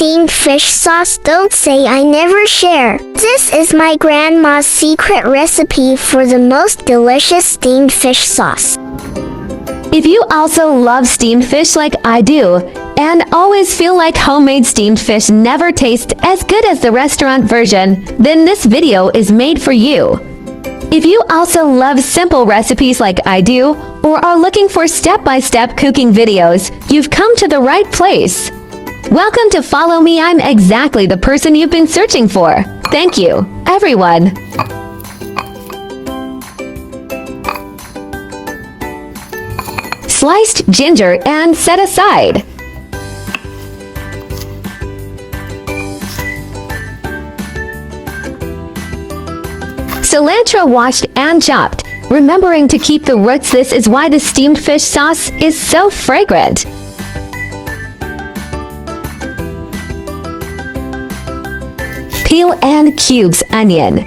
steamed fish sauce, don't say I never share. This is my grandma's secret recipe for the most delicious steamed fish sauce. If you also love steamed fish like I do, and always feel like homemade steamed fish never tastes as good as the restaurant version, then this video is made for you. If you also love simple recipes like I do, or are looking for step-by-step cooking videos, you've come to the right place. Welcome to Follow Me. I'm exactly the person you've been searching for. Thank you, everyone. Sliced ginger and set aside. Cilantro washed and chopped, remembering to keep the roots. This is why the steamed fish sauce is so fragrant. Peel and cubes onion.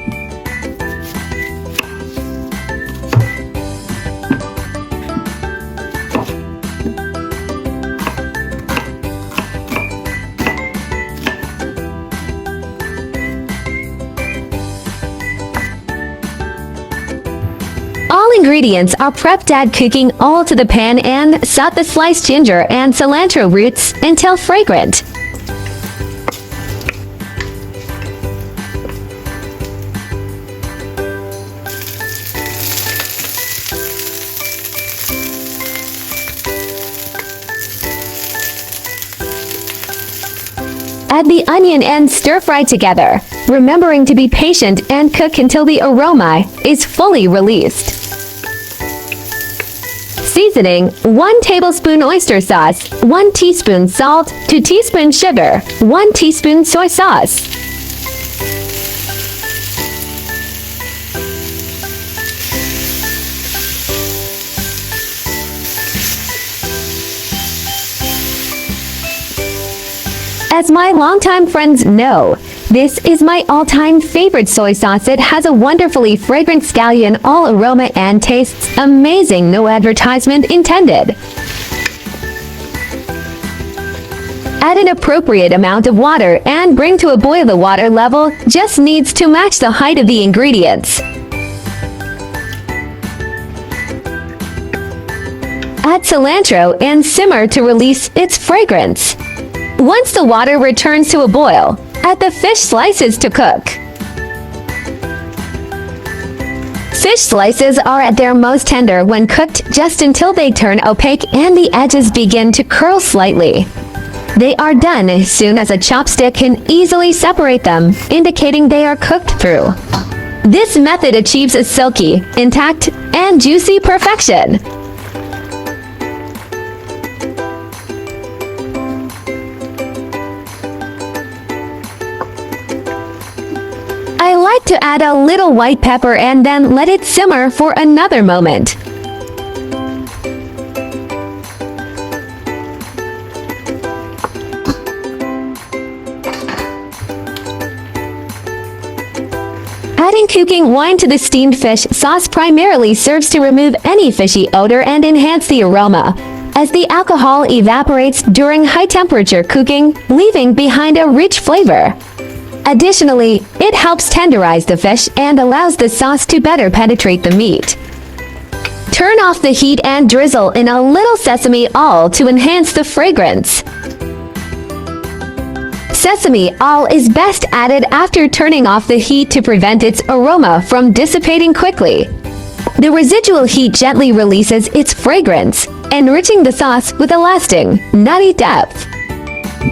All ingredients are prepped. Add cooking oil to the pan and saute the sliced ginger and cilantro roots until fragrant. Add the onion and stir-fry together, remembering to be patient and cook until the aroma is fully released. Seasoning: 1 tablespoon oyster sauce, 1 teaspoon salt, 2 teaspoons sugar, 1 teaspoon soy sauce. As my longtime friends know, this is my all-time favorite soy sauce. It has a wonderfully fragrant scallion all aroma and tastes amazing. No advertisement intended. Add an appropriate amount of water and bring to a boil. The water level just needs to match the height of the ingredients. Add cilantro and simmer to release its fragrance. Once the water returns to a boil, add the fish slices to cook. Fish slices are at their most tender when cooked, just until they turn opaque and the edges begin to curl slightly. They are done as soon as a chopstick can easily separate them, indicating they are cooked through. This method achieves a silky, intact, and juicy perfection. I like to add a little white pepper and then let it simmer for another moment. Adding cooking wine to the steamed fish sauce primarily serves to remove any fishy odor and enhance the aroma, as the alcohol evaporates during high-temperature cooking, leaving behind a rich flavor. Additionally, it helps tenderize the fish and allows the sauce to better penetrate the meat. Turn off the heat and drizzle in a little sesame oil to enhance the fragrance. Sesame oil is best added after turning off the heat to prevent its aroma from dissipating quickly. The residual heat gently releases its fragrance, enriching the sauce with a lasting, nutty depth.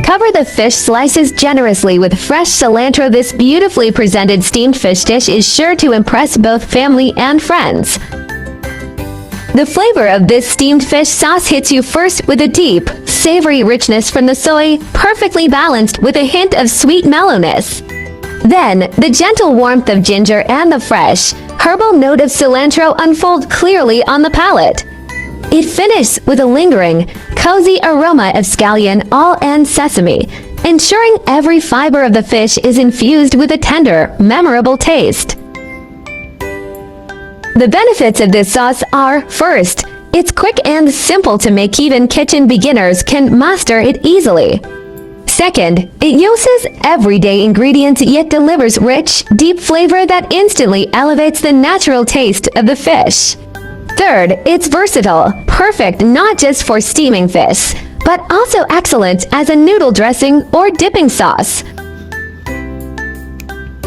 Cover the fish slices generously with fresh cilantro. This beautifully presented steamed fish dish is sure to impress both family and friends. The flavor of this steamed fish sauce hits you first with a deep, savory richness from the soy, perfectly balanced with a hint of sweet mellowness. Then, the gentle warmth of ginger and the fresh, herbal note of cilantro unfold clearly on the palate. It finishes with a lingering, cozy aroma of scallion, oil, and sesame, ensuring every fiber of the fish is infused with a tender, memorable taste. The benefits of this sauce are, first, it's quick and simple to make. Even kitchen beginners can master it easily. Second, it uses everyday ingredients yet delivers rich, deep flavor that instantly elevates the natural taste of the fish. Third, it's versatile, perfect not just for steaming fish, but also excellent as a noodle dressing or dipping sauce.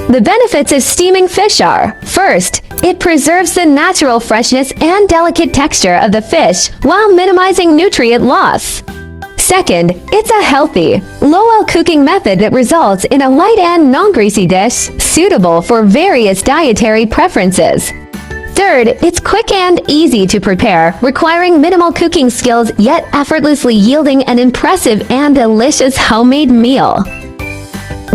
The benefits of steaming fish are, first, it preserves the natural freshness and delicate texture of the fish while minimizing nutrient loss. Second, it's a healthy, low-oil cooking method that results in a light and non-greasy dish suitable for various dietary preferences. Third, it's quick and easy to prepare, requiring minimal cooking skills yet effortlessly yielding an impressive and delicious homemade meal.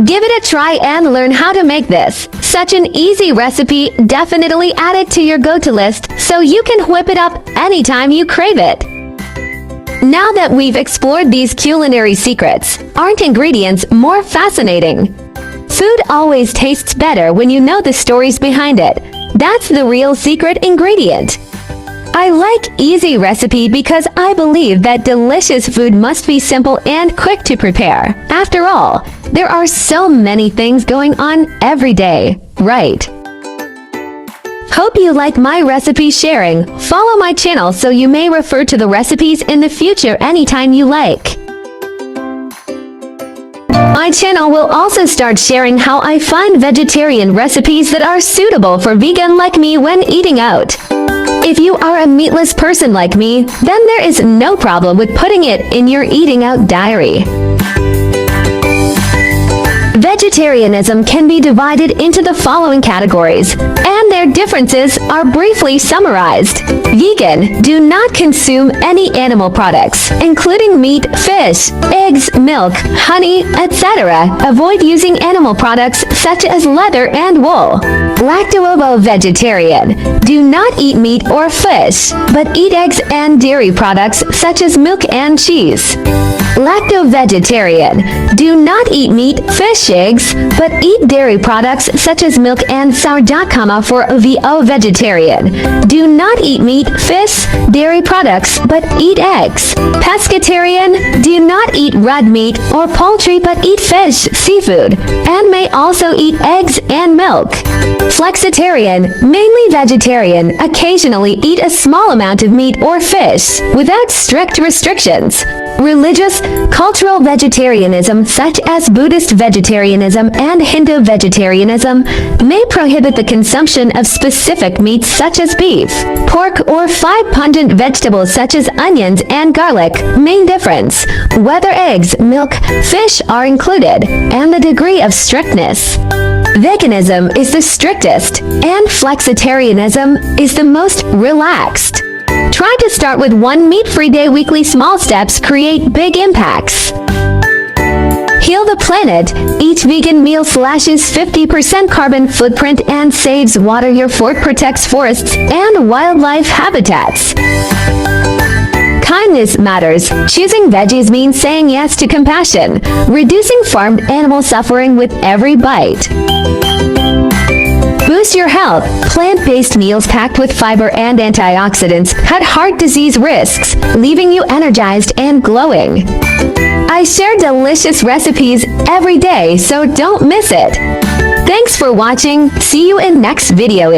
Give it a try and learn how to make this. Such an easy recipe, definitely add it to your go-to list so you can whip it up anytime you crave it. Now that we've explored these culinary secrets, aren't ingredients more fascinating? Food always tastes better when you know the stories behind it. That's the real secret ingredient. I like easy recipe because I believe that delicious food must be simple and quick to prepare. After all, there are so many things going on every day, right? Hope you like my recipe sharing. Follow my channel so you may refer to the recipes in the future anytime you like. My channel will also start sharing how I find vegetarian recipes that are suitable for vegan like me when eating out. If you are a meatless person like me, then there is no problem with putting it in your eating out diary. Vegetarianism can be divided into the following categories, and their differences are briefly summarized. Vegan, do not consume any animal products, including meat, fish, eggs, milk, honey, etc. Avoid using animal products such as leather and wool. Lacto-ovo-vegetarian, do not eat meat or fish, but eat eggs and dairy products such as milk and cheese. Lacto-vegetarian, do not eat meat, fish, eggs, but eat dairy products such as milk and sourdough. For VO-vegetarian, do not eat meat, fish, dairy products, but eat eggs. Pescatarian, do not eat red meat or poultry but eat fish, seafood, and may also eat eggs and milk. Flexitarian, mainly vegetarian, occasionally eat a small amount of meat or fish, without strict restrictions. Religious, cultural vegetarianism such as Buddhist vegetarianism and Hindu vegetarianism may prohibit the consumption of specific meats such as beef, pork, or 5 pungent vegetables such as onions and garlic. Main difference: whether eggs, milk, fish are included, and the degree of strictness. Veganism is the strictest, and flexitarianism is the most relaxed. Try to start with one meat-free day. Weekly small steps create big impacts. Heal the planet. Each vegan meal slashes 50% carbon footprint and saves water. Your fork protects forests and wildlife habitats. Kindness matters. Choosing veggies means saying yes to compassion, reducing farmed animal suffering with every bite. Boost your health. Plant-based meals packed with fiber and antioxidants cut heart disease risks, leaving you energized and glowing. I share delicious recipes every day, so don't miss it. Thanks for watching. See you in next video.